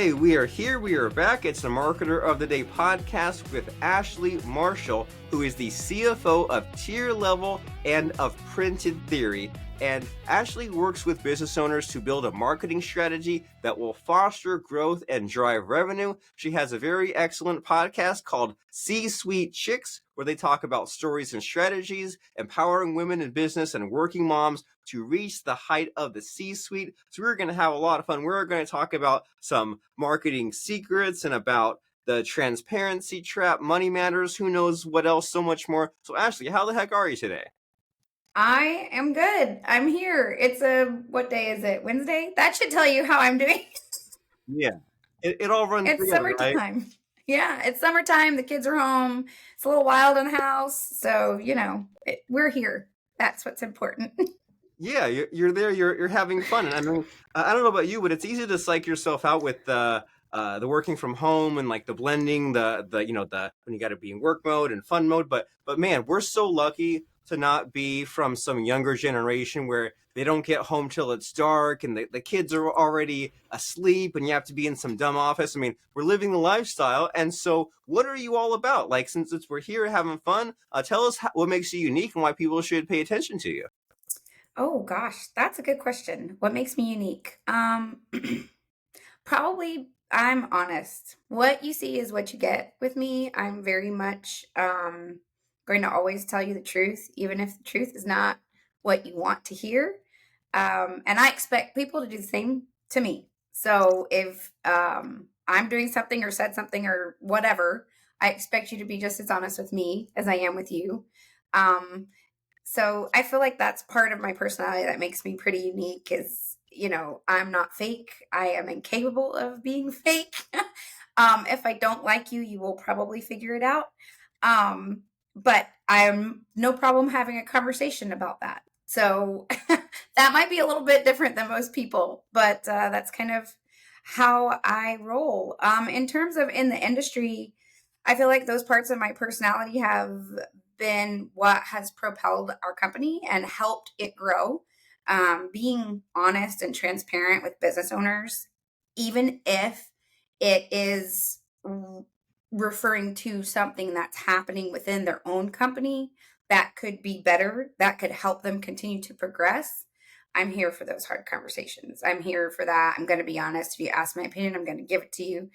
Hey, we are here. We are back. It's the Marketer of the Day podcast with Ashlie Marshall, who is the CFO of Tier Level and of Printed Theory. And Ashlie works with business owners to build a marketing strategy that will foster growth and drive revenue. She has a very excellent podcast called C-Suite Chicks, where they talk about stories and strategies, empowering women in business and working moms to reach the height of the C-suite. So we're going to have a lot of fun. We're going to talk about some marketing secrets and about the transparency trap, money matters, who knows what else, so much more. So Ashlie, how the heck are you today? I am good. I'm here. What day is it? Wednesday? That should tell you how I'm doing. Yeah, it all runs It's together, right? summertime. Yeah, it's summertime. The kids are home. It's a little wild in the house. So, we're here. That's what's important. Yeah, you're there. You're having fun, and I mean, I don't know about you, but it's easy to psych yourself out with the working from home and like the blending, the when you got to be in work mode and fun mode. But man, we're so lucky to not be from some younger generation where they don't get home till it's dark and the kids are already asleep and you have to be in some dumb office. I mean, we're living the lifestyle, and so what are you all about? Like, since we're here having fun, tell us what makes you unique and why people should pay attention to you. Oh gosh, that's a good question. What makes me unique? Probably I'm honest. What you see is what you get with me. I'm very much going to always tell you the truth, even if the truth is not what you want to hear. And I expect people to do the same to me. So if I'm doing something or said something or whatever, I expect you to be just as honest with me as I am with you. Um, so I feel like that's part of my personality that makes me pretty unique is, I'm not fake. I am incapable of being fake. If I don't like you, you will probably figure it out. But I'm no problem having a conversation about that. So that might be a little bit different than most people, but that's kind of how I roll. In terms of in the industry, I feel like those parts of my personality have been what has propelled our company and helped it grow. Being honest and transparent with business owners, even if it is referring to something that's happening within their own company that could be better, that could help them continue to progress. I'm here for those hard conversations. I'm here for that. I'm going to be honest. If you ask my opinion, I'm going to give it to you.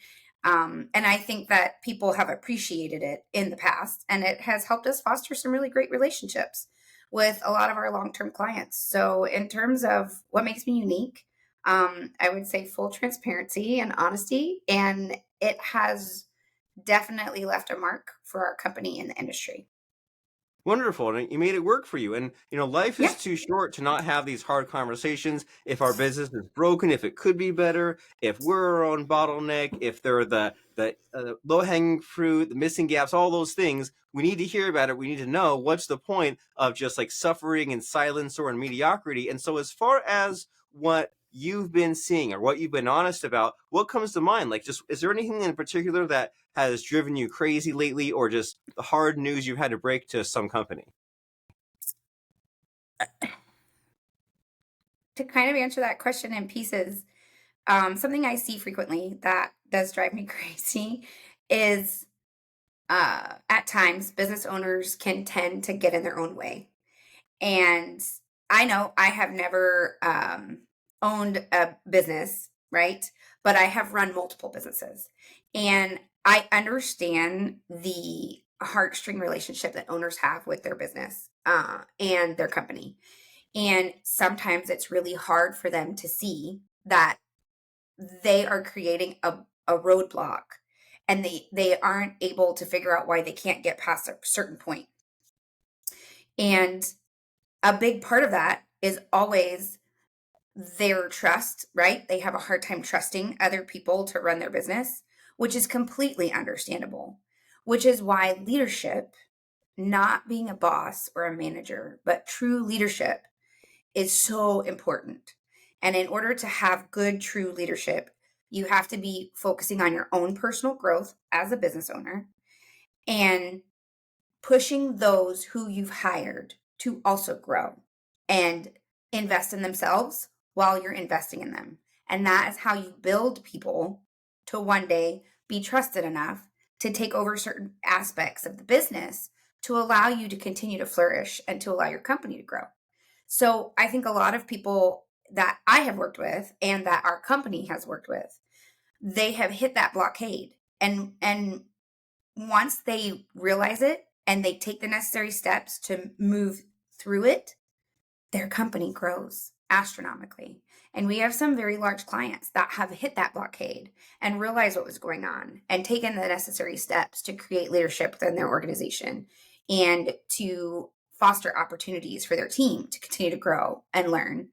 And I think that people have appreciated it in the past, and it has helped us foster some really great relationships with a lot of our long-term clients. So in terms of what makes me unique, I would say full transparency and honesty, and it has definitely left a mark for our company in the industry. Wonderful. And you made it work for you. And, life Yeah. is too short to not have these hard conversations. If our business is broken, if it could be better, if we're our own bottleneck, if there are the low-hanging fruit, the missing gaps, all those things, we need to hear about it. We need to know what's the point of just like suffering in silence or in mediocrity. And so as far as what you've been seeing or what you've been honest about, what comes to mind? Like, just, is there anything in particular that has driven you crazy lately, or just the hard news you've had to break to some company? To kind of answer that question in pieces, something I see frequently that does drive me crazy is at times business owners can tend to get in their own way. And I know I have never owned a business, right? But I have run multiple businesses. And I understand the heartstring relationship that owners have with their business and their company. And sometimes it's really hard for them to see that they are creating a roadblock and they aren't able to figure out why they can't get past a certain point. And a big part of that is always their trust, right? They have a hard time trusting other people to run their business, which is completely understandable, which is why leadership, not being a boss or a manager, but true leadership is so important. And in order to have good, true leadership, you have to be focusing on your own personal growth as a business owner and pushing those who you've hired to also grow and invest in themselves while you're investing in them. And that is how you build people to one day be trusted enough to take over certain aspects of the business to allow you to continue to flourish and to allow your company to grow. So I think a lot of people that I have worked with and that our company has worked with, they have hit that blockade. And once they realize it and they take the necessary steps to move through it, their company grows astronomically. And we have some very large clients that have hit that blockade and realized what was going on and taken the necessary steps to create leadership within their organization and to foster opportunities for their team to continue to grow and learn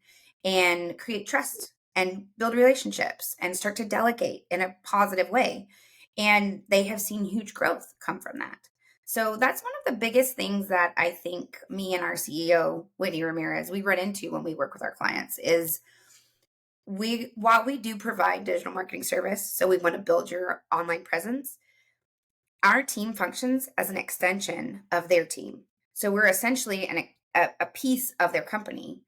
and create trust and build relationships and start to delegate in a positive way. And they have seen huge growth come from that. So that's one of the biggest things that I think me and our CEO, Whitney Ramirez, we run into when we work with our clients is while we do provide digital marketing service, so we want to build your online presence, our team functions as an extension of their team. So we're essentially a piece of their company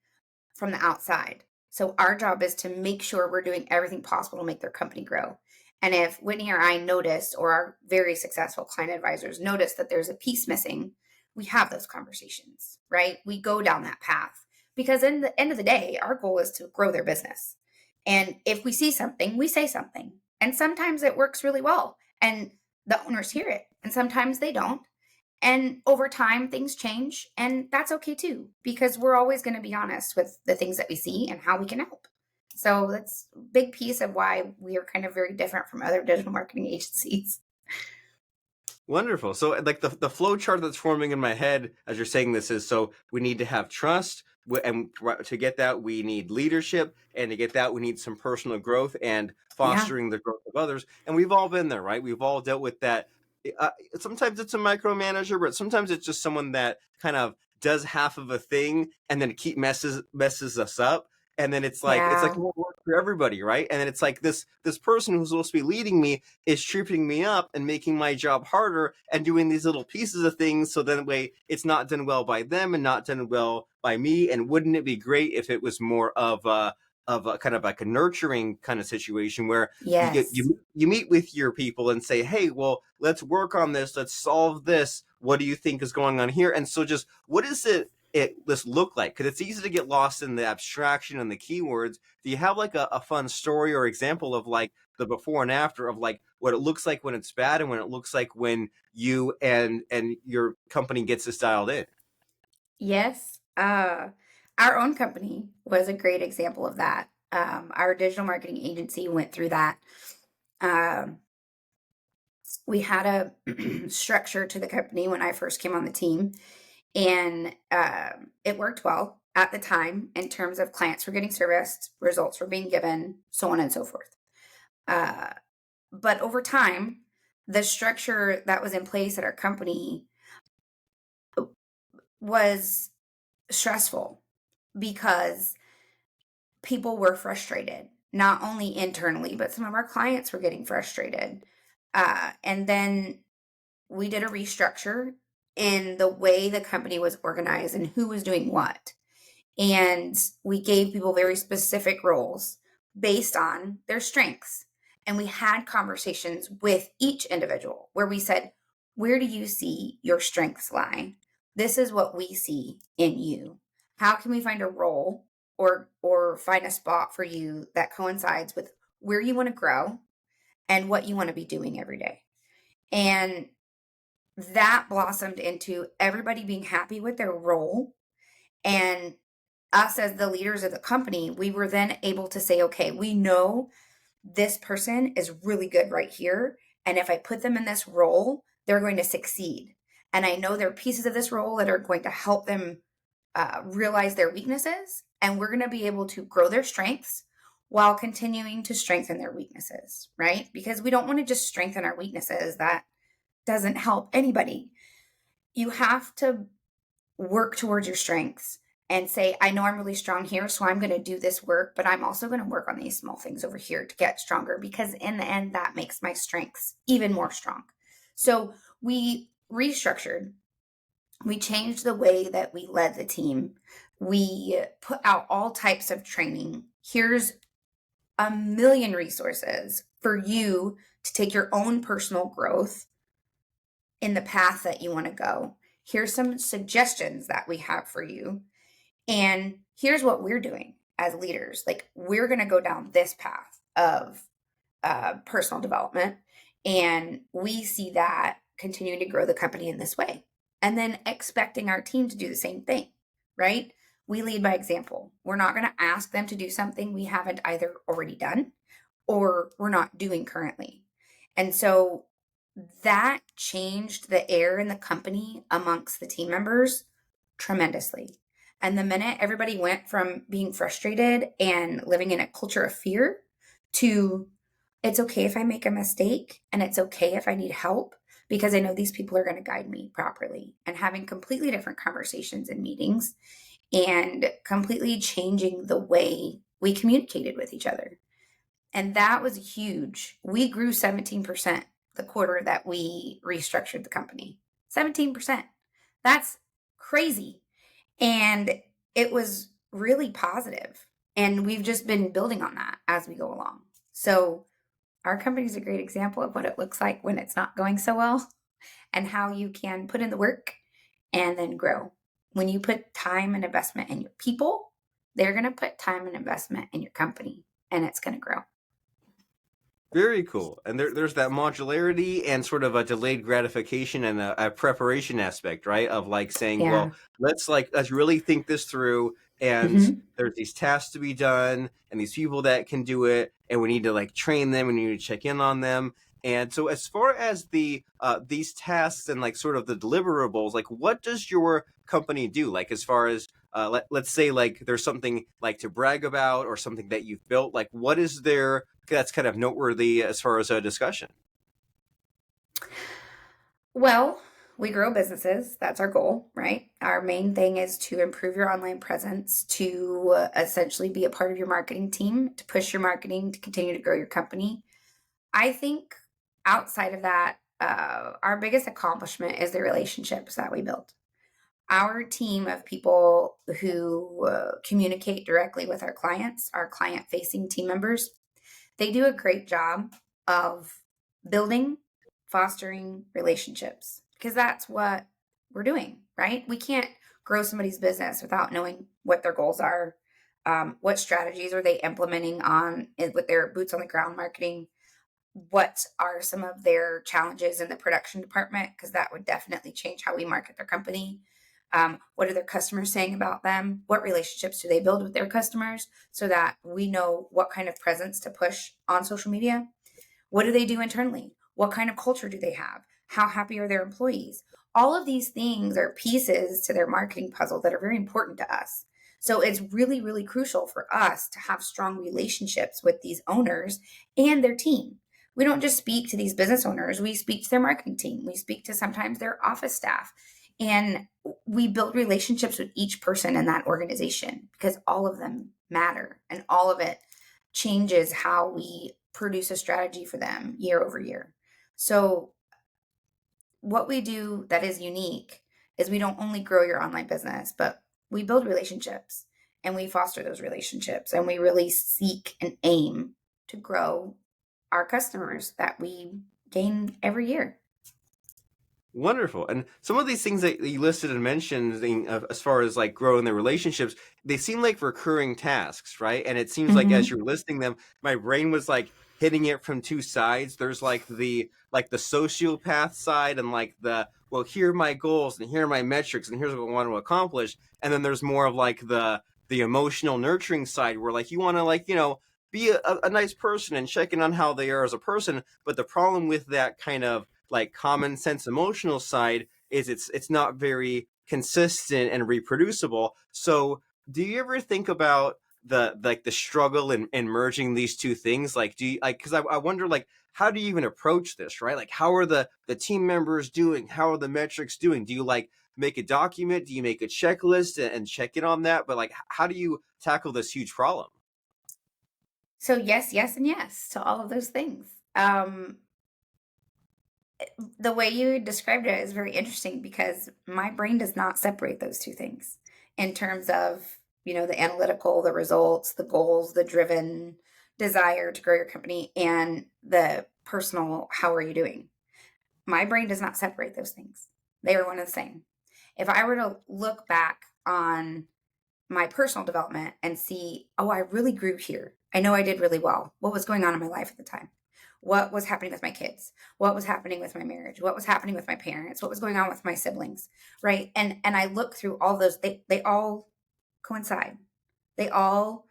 from the outside. So our job is to make sure we're doing everything possible to make their company grow. And if Whitney or I notice, or our very successful client advisors notice that there's a piece missing, we have those conversations, right? We go down that path because in the end of the day, our goal is to grow their business. And if we see something, we say something. And sometimes it works really well and the owners hear it, and sometimes they don't. And over time, things change, and that's okay too, because we're always going to be honest with the things that we see and how we can help. So that's a big piece of why we are kind of very different from other digital marketing agencies. Wonderful. So like the flow chart that's forming in my head as you're saying this is, so we need to have trust, and to get that we need leadership, and to get that we need some personal growth and fostering the growth of others. And we've all been there, right? We've all dealt with that. Sometimes it's a micromanager, but sometimes it's just someone that kind of does half of a thing and then messes us up. And then it's like it won't work for everybody, right? And then it's like this person who's supposed to be leading me is tripping me up and making my job harder and doing these little pieces of things. So then it's not done well by them and not done well by me. And wouldn't it be great if it was more of a kind of like a nurturing kind of situation where you meet with your people and say, hey, well, let's work on this. Let's solve this. What do you think is going on here? And so just what is this look like? Because it's easy to get lost in the abstraction and the keywords. Do you have like a fun story or example of like the before and after of like what it looks like when it's bad and when it looks like when you and your company gets this dialed in? Yes. Our own company was a great example of that. Our digital marketing agency went through that. We had a structure to the company when I first came on the team, and it worked well at the time in terms of clients were getting serviced, results were being given, so on and so forth. But over time, the structure that was in place at our company was stressful because people were frustrated, not only internally, but some of our clients were getting frustrated. And then we did a restructure in the way the company was organized and who was doing what. And we gave people very specific roles based on their strengths. And we had conversations with each individual where we said, where do you see your strengths lie? This is what we see in you. How can we find a role or find a spot for you that coincides with where you want to grow and what you want to be doing every day? And that blossomed into everybody being happy with their role. And us as the leaders of the company, we were then able to say, okay, we know this person is really good right here. And if I put them in this role, they're going to succeed. And I know there are pieces of this role that are going to help them realize their weaknesses. And we're going to be able to grow their strengths while continuing to strengthen their weaknesses, right? Because we don't want to just strengthen our weaknesses. That doesn't help anybody. You have to work towards your strengths and say, I know I'm really strong here, so I'm going to do this work, but I'm also going to work on these small things over here to get stronger, because in the end, that makes my strengths even more strong. So we restructured. We changed the way that we led the team. We put out all types of training. Here's a million resources for you to take your own personal growth in the path that you want to go. Here's some suggestions that we have for you. And here's what we're doing as leaders. Like, we're going to go down this path of personal development. And we see that continuing to grow the company in this way. And then expecting our team to do the same thing, right? We lead by example. We're not going to ask them to do something we haven't either already done or we're not doing currently. And so that changed the air in the company amongst the team members tremendously. And the minute everybody went from being frustrated and living in a culture of fear to, it's okay if I make a mistake and it's okay if I need help because I know these people are going to guide me properly, and having completely different conversations in meetings and completely changing the way we communicated with each other. And that was huge. We grew 17% the quarter that we restructured the company. 17%. That's crazy. And it was really positive. And we've just been building on that as we go along. So our company is a great example of what it looks like when it's not going so well and how you can put in the work and then grow. When you put time and investment in your people, they're going to put time and investment in your company, and it's going to grow. Very cool. And there's that modularity and sort of a delayed gratification and a preparation aspect, right? Of like saying, Yeah. well, let's really think this through. And there's these tasks to be done and these people that can do it. And we need to like train them and we need to check in on them. And so as far as the these tasks and like sort of the deliverables, like what does your company do? Like as far as let's say like there's something like to brag about or something that you've built, like what is there that's kind of noteworthy as far as a discussion? Well, we grow businesses. That's our goal, right? Our main thing is to improve your online presence, to essentially be a part of your marketing team, to push your marketing, to continue to grow your company. I think outside of that, our biggest accomplishment is the relationships that we build. Our team of people who communicate directly with our clients, our client facing team members, they do a great job of building, fostering relationships because that's what we're doing, right? We can't grow somebody's business without knowing what their goals are, what strategies are they implementing on with their boots on the ground marketing, what are some of their challenges in the production department, because that would definitely change how we market their company. What are their customers saying about them? What relationships do they build with their customers so that we know what kind of presence to push on social media? What do they do internally? What kind of culture do they have? How happy are their employees? All of these things are pieces to their marketing puzzle that are very important to us. So it's really, really crucial for us to have strong relationships with these owners and their team. We don't just speak to these business owners, we speak to their marketing team. We speak to sometimes their office staff. And we build relationships with each person in that organization because all of them matter and all of it changes how we produce a strategy for them year over year. So what we do that is unique is we don't only grow your online business, but we build relationships and we foster those relationships and we really seek and aim to grow our customers that we gain every year. Wonderful. And some of these things that you listed and mentioned as far as like growing the relationships, they seem like recurring tasks, right? And it seems like as you're listing them, my brain was like hitting it from two sides. There's like the sociopath side and like the, well, here are my goals and here are my metrics and here's what I want to accomplish. And then there's more of like the emotional nurturing side where like you want to like, be a nice person and check in on how they are as a person. But the problem with that kind of like common sense emotional side is it's not very consistent and reproducible. So do you ever think about the struggle in merging these two things? Like do you like, because I wonder like how do you even approach this, right? Like how are the team members doing? How are the metrics doing? Do you like make a document? Do you make a checklist and check in on that? But like how do you tackle this huge problem? So yes, yes, and yes to all of those things. The way you described it is very interesting because my brain does not separate those two things in terms of, the analytical, the results, the goals, the driven desire to grow your company and the personal, how are you doing? My brain does not separate those things. They are one and the same. If I were to look back on my personal development and see, oh, I really grew here. I know I did really well. What was going on in my life at the time? What was happening with my kids? What was happening with my marriage? What was happening with my parents? What was going on with my siblings? Right? And I look through all those, they all coincide. They all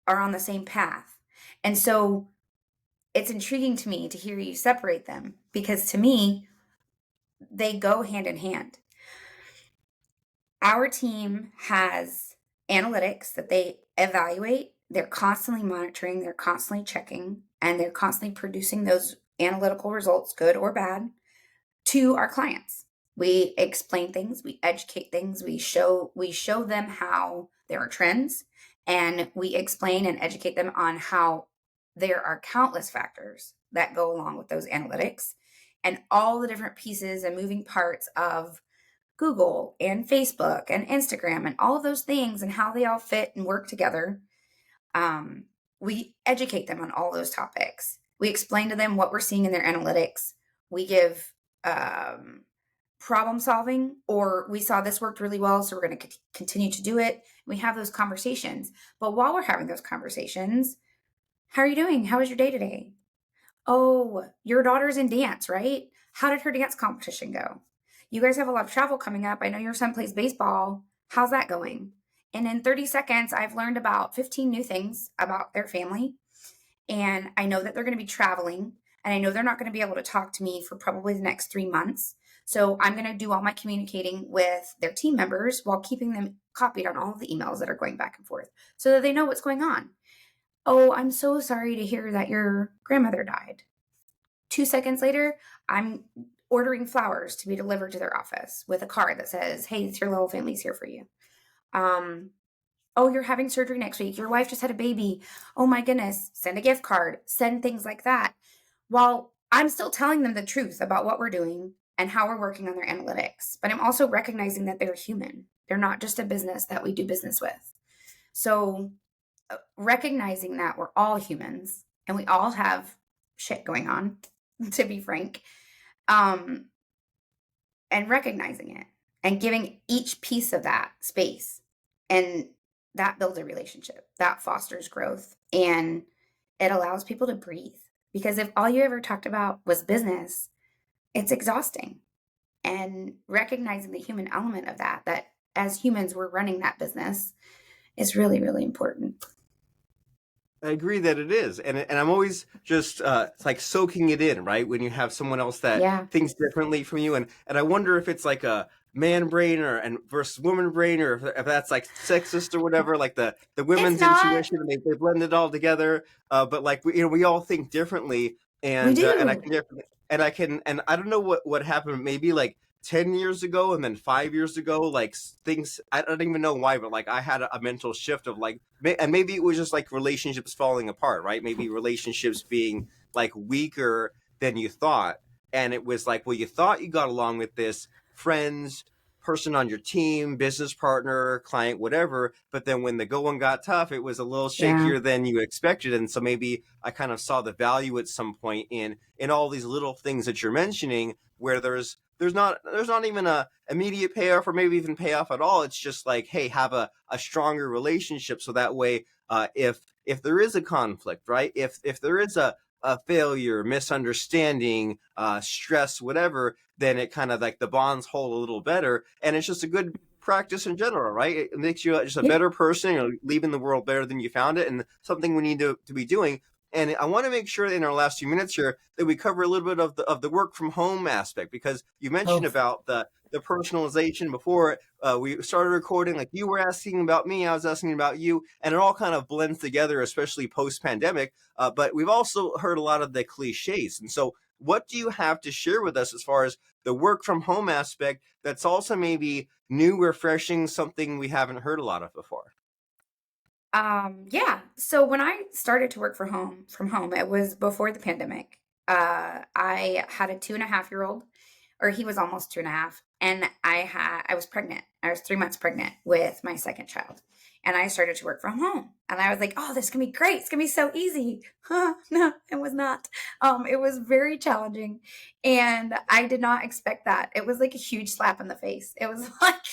are on the same path. And so it's intriguing to me to hear you separate them, because to me, they go hand in hand. Our team has analytics that they evaluate. They're constantly monitoring, they're constantly checking, and they're constantly producing those analytical results, good or bad, to our clients. We explain things, we educate things, we show them how there are trends, and we explain and educate them on how there are countless factors that go along with those analytics and all the different pieces and moving parts of Google and Facebook and Instagram and all of those things and how they all fit and work together. We educate them on all those topics. We explain to them what we're seeing in their analytics. We give problem solving, or we saw this worked really well, so we're going to continue to do it. We have those conversations. But while we're having those conversations, how are you doing? How was your day today? Oh, your daughter's in dance, right? How did her dance competition go? You guys have a lot of travel coming up. I know your son plays baseball. How's that going? And in 30 seconds, I've learned about 15 new things about their family. And I know that they're going to be traveling. And I know they're not going to be able to talk to me for probably the next 3 months. So I'm going to do all my communicating with their team members while keeping them copied on all of the emails that are going back and forth so that they know what's going on. Oh, I'm so sorry to hear that your grandmother died. 2 seconds later, I'm ordering flowers to be delivered to their office with a card that says, hey, it's your little family's here for you. Oh, you're having surgery next week. Your wife just had a baby. Oh my goodness. Send a gift card. Send things like that. While I'm still telling them the truth about what we're doing and how we're working on their analytics, but I'm also recognizing that they're human. They're not just a business that we do business with. So recognizing that we're all humans and we all have shit going on, to be frank, and recognizing it and giving each piece of that space, and that builds a relationship that fosters growth, and it allows people to breathe, because if all you ever talked about was business, it's exhausting. And recognizing the human element of that as humans we're running that business, is really, really important. I agree that it is, and I'm always just like soaking it in, right? When you have someone else that Yeah. thinks differently from you, and I wonder if it's like a man brain and versus woman brain, or if that's like sexist or whatever, like the It's women's not. intuition, and they blend it all together. But like we all think differently, We and I do. can definitely, and I don't know what happened, maybe like 10 years ago and then 5 years ago, like things, I don't even know why, but like I had a mental shift of like, and maybe it was just like relationships falling apart, right? Maybe relationships being like weaker than you thought. And it was like, well, you thought you got along with this friends, person on your team, business partner, client, whatever. But then when the going got tough, it was a little Yeah. shakier than you expected. And so maybe I kind of saw the value at some point in all these little things that you're mentioning, where there's not even a immediate payoff or maybe even payoff at all. It's just like, hey, have a stronger relationship, so that way if there is a conflict, right, if there is a failure, misunderstanding, stress, whatever, then it kind of like the bonds hold a little better, and it's just a good practice in general, right? It makes you just a Yeah. better person, leaving the world better than you found it, and something we need to be doing. And I want to make sure in our last few minutes here that we cover a little bit of the work from home aspect, because you mentioned Oh, about the personalization before we started recording. Like, you were asking about me, I was asking about you, and it all kind of blends together, especially post pandemic. But we've also heard a lot of the cliches, and so what do you have to share with us as far as the work from home aspect that's also maybe new, refreshing, something we haven't heard a lot of before? yeah. So when I started to work from home, it was before the pandemic. I had a 2.5-year-old, or he was almost 2.5. and I was pregnant. I was 3 months pregnant with my second child. And I started to work from home. And I was like, oh, this is gonna be great. It's gonna be so easy. No, it was not. It was very challenging. And I did not expect that. It was like a huge slap in the face. It was like,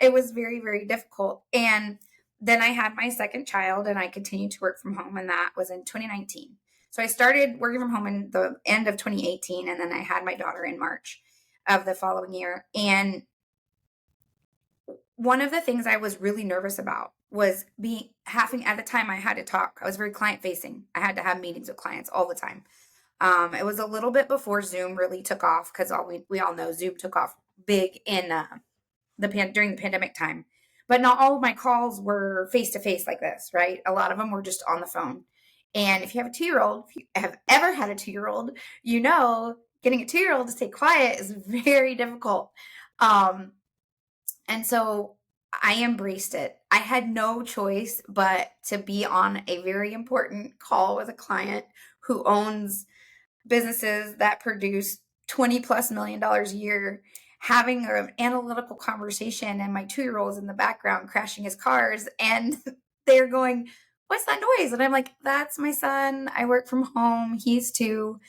it was very, very difficult. And then I had my second child and I continued to work from home. And that was in 2019. So I started working from home in the end of 2018. And then I had my daughter in March of the following year. And one of the things I was really nervous about was having at the time I had to talk. I was very client facing. I had to have meetings with clients all the time. It was a little bit before Zoom really took off because we all know Zoom took off big in during the pandemic time. But not all of my calls were face to face like this, right? A lot of them were just on the phone. And if you have a 2-year-old, if you have ever had a 2-year-old, you know getting a 2-year-old to stay quiet is very difficult. And so I embraced it. I had no choice but to be on a very important call with a client who owns businesses that produce $20+ million a year, having an analytical conversation, and my 2-year-old is in the background crashing his cars, and they're going, "What's that noise?" And I'm like, "That's my son. I work from home. He's 2."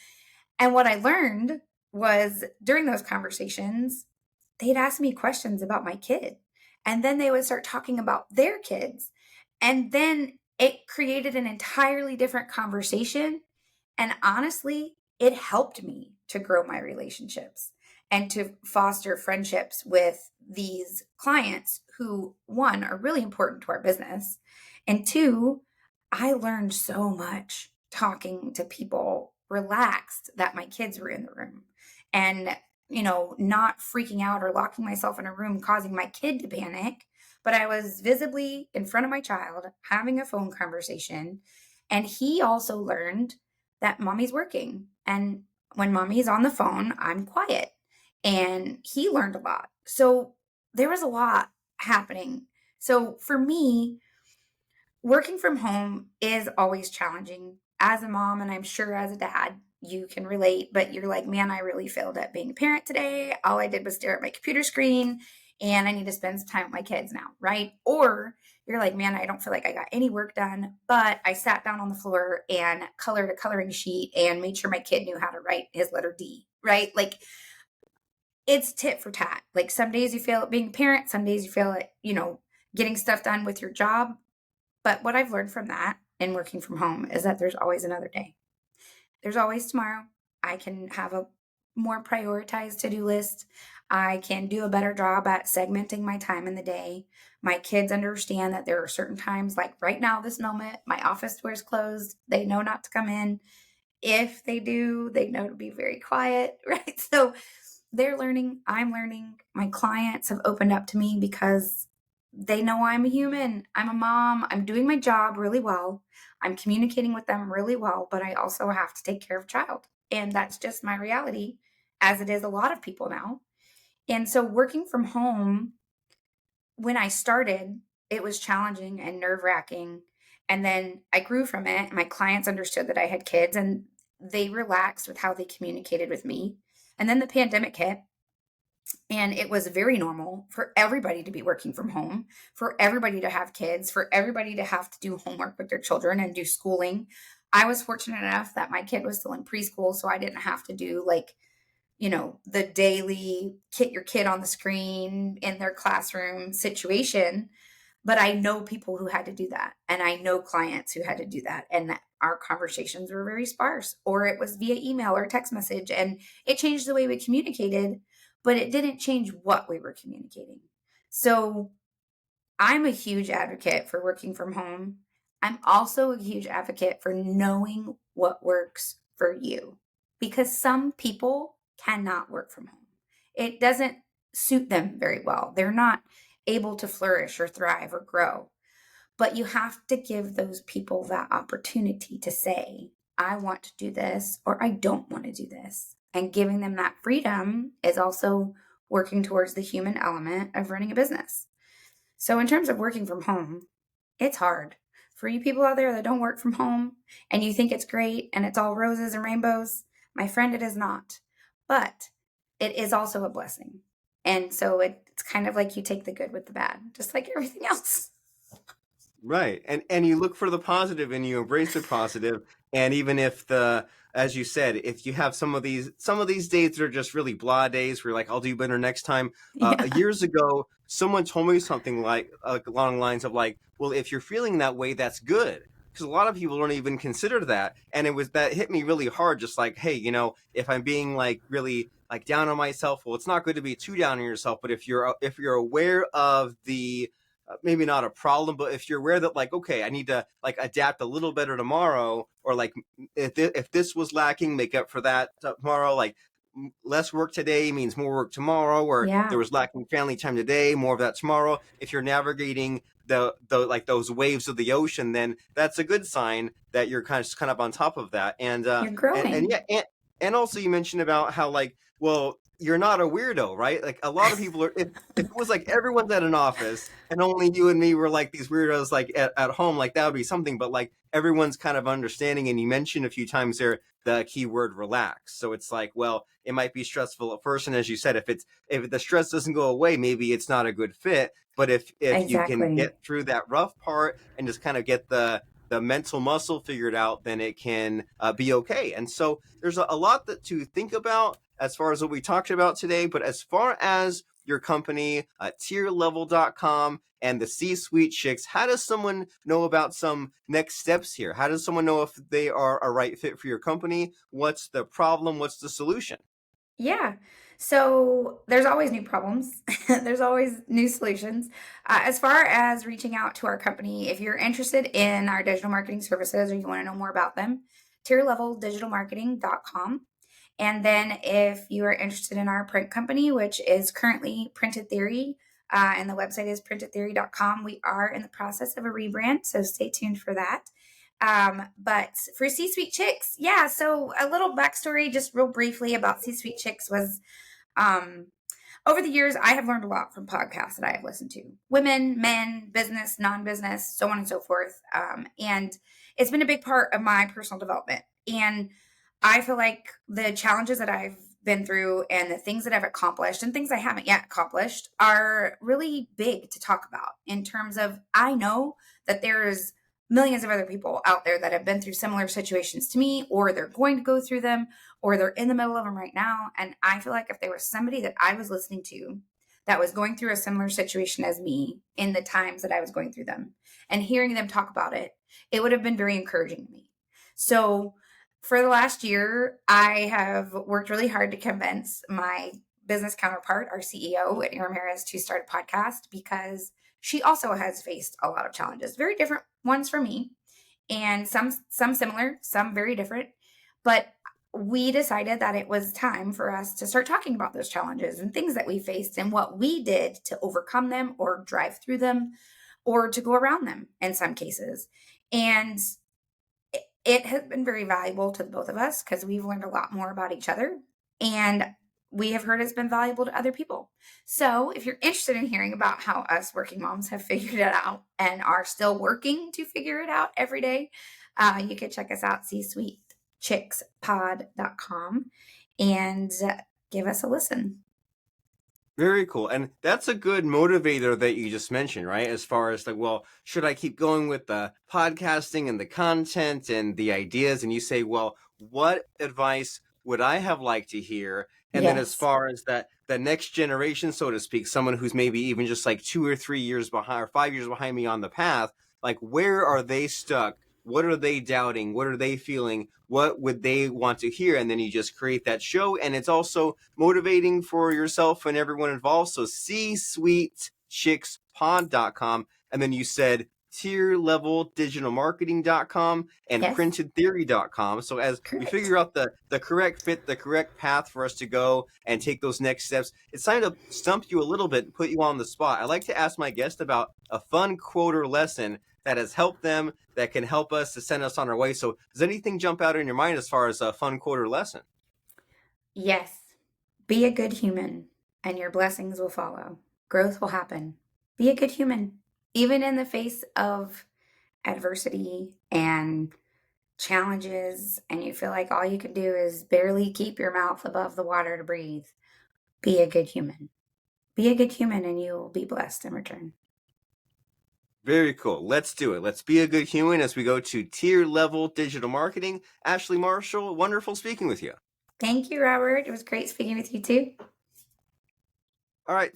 And what I learned was during those conversations, they'd ask me questions about my kid. And then they would start talking about their kids. And then it created an entirely different conversation. And honestly, it helped me to grow my relationships and to foster friendships with these clients who, one, are really important to our business. And two, I learned so much talking to people relaxed that my kids were in the room and, not freaking out or locking myself in a room, causing my kid to panic. But I was visibly in front of my child having a phone conversation. And he also learned that mommy's working. And when mommy's on the phone, I'm quiet. And he learned a lot. So there was a lot happening. So for me, working from home is always challenging as a mom, and I'm sure as a dad, you can relate, but you're like, man, I really failed at being a parent today. All I did was stare at my computer screen and I need to spend some time with my kids now, right? Or you're like, man, I don't feel like I got any work done, but I sat down on the floor and colored a coloring sheet and made sure my kid knew how to write his letter D, right? Like it's tit for tat. Like some days you fail at being a parent, some days you fail at, getting stuff done with your job. But what I've learned from that and working from home is that there's always another day. There's always tomorrow. I can have a more prioritized to-do list. I can do a better job at segmenting my time in the day. My kids understand that there are certain times, like right now, this moment, my office door is closed. They know not to come in. If they do, they know to be very quiet, right? So they're learning, I'm learning. My clients have opened up to me because they know I'm a human. I'm a mom. I'm doing my job really well. I'm communicating with them really well, but I also have to take care of a child. And that's just my reality, as it is a lot of people now. And so working from home, when I started, it was challenging and nerve wracking. And then I grew from it. My clients understood that I had kids and they relaxed with how they communicated with me. And then the pandemic hit. And it was very normal for everybody to be working from home, for everybody to have kids, for everybody to have to do homework with their children and do schooling. I was fortunate enough that my kid was still in preschool, so I didn't have to do the daily get your kid on the screen in their classroom situation. But I know people who had to do that. And I know clients who had to do that. And our conversations were very sparse, or it was via email or text message. And it changed the way we communicated, but it didn't change what we were communicating. So I'm a huge advocate for working from home. I'm also a huge advocate for knowing what works for you because some people cannot work from home. It doesn't suit them very well. They're not able to flourish or thrive or grow. But you have to give those people that opportunity to say, I want to do this or I don't want to do this. And giving them that freedom is also working towards the human element of running a business. So in terms of working from home, it's hard. For you people out there that don't work from home and you think it's great and it's all roses and rainbows, my friend, it is not. But it is also a blessing. And so it's kind of like you take the good with the bad, just like everything else. Right. And you look for the positive and you embrace the positive. And even if the, as you said, if you have some of these days that are just really blah days where you're like, I'll do better next time. Yeah. Years ago, someone told me something like along the lines of like, well, if you're feeling that way, that's good. Because a lot of people don't even consider that. And it was that hit me really hard, just like, hey, if I'm being like really like down on myself, well, it's not good to be too down on yourself. But if you're aware of the maybe not a problem, but if you're aware that like, okay, I need to like adapt a little better tomorrow, or like if this was lacking, make up for that tomorrow. Like less work today means more work tomorrow, or there Yeah. was lacking family time today, more of that tomorrow. If you're navigating the like those waves of the ocean, then that's a good sign that you're kind of on top of that. And You're and growing. yeah, and also you mentioned about how like, well, you're not a weirdo, right? Like a lot of people are. If it was like everyone's at an office and only you and me were like these weirdos like at home, like that would be something. But like everyone's kind of understanding, and you mentioned a few times there the keyword relax. So it's like, well, it might be stressful at first, and as you said, if the stress doesn't go away, maybe it's not a good fit. But if you can Exactly. get through that rough part and just kind of get the mental muscle figured out, then it can be okay. And so there's a lot to think about as far as what we talked about today. But as far as your company, tierlevel.com, and the C-suite chicks, how does someone know about some next steps here? How does someone know if they are a right fit for your company? What's the problem? What's the solution? Yeah. So there's always new problems. There's always new solutions. As far as reaching out to our company, if you're interested in our digital marketing services or you want to know more about them, tierleveldigitalmarketing.com. And then if you are interested in our print company, which is currently Printed Theory, and the website is printedtheory.com, we are in the process of a rebrand. So stay tuned for that. But for C Suite Chicks, yeah, so a little backstory, just real briefly about C Suite Chicks was um, over the years, I have learned a lot from podcasts that I have listened to women, men, business, non business, so on and so forth. And it's been a big part of my personal development. And I feel like the challenges that I've been through and the things that I've accomplished and things I haven't yet accomplished are really big to talk about in terms of I know that there's millions of other people out there that have been through similar situations to me, or they're going to go through them, or they're in the middle of them right now. And I feel like if there was somebody that I was listening to that was going through a similar situation as me in the times that I was going through them and hearing them talk about it, it would have been very encouraging to me. So for the last year, I have worked really hard to convince my business counterpart, our CEO at Ramirez, to start a podcast because she also has faced a lot of challenges, very different ones from me, and some similar, some very different. But we decided that it was time for us to start talking about those challenges and things that we faced and what we did to overcome them or drive through them or to go around them in some cases. And it has been very valuable to the both of us because we've learned a lot more about each other. And we have heard it's been valuable to other people. So, if you're interested in hearing about how us working moms have figured it out and are still working to figure it out every day, you can check us out, csweetchickspod.com, and give us a listen. Very cool. And that's a good motivator that you just mentioned, right? As far as like, well, should I keep going with the podcasting and the content and the ideas? And you say, well, what advice would I have liked to hear? And then as Yes. far as that, the next generation, so to speak, someone who's maybe even just like 2 or 3 years behind or 5 years behind me on the path, like where are they stuck? What are they doubting? What are they feeling? What would they want to hear? And then you just create that show. And it's also motivating for yourself and everyone involved. So csweetchickspod.com. And then you said tierleveldigitalmarketing.com and Yes. printedtheory.com. So as we Correct. figure out the correct fit, the correct path for us to go and take those next steps, it's time to stump you a little bit and put you on the spot. I like to ask my guest about a fun quote or lesson that has helped them, that can help us to send us on our way. So does anything jump out in your mind as far as a fun quote or lesson? Yes. Be a good human, and your blessings will follow. Growth will happen. Be a good human, even in the face of adversity and challenges, and you feel like all you can do is barely keep your mouth above the water to breathe. Be a good human. Be a good human and you will be blessed in return. Very cool. Let's do it. Let's be a good human as we go to tier level digital marketing. Ashlie Marshall, wonderful speaking with you. Thank you, Robert. It was great speaking with you too. All right.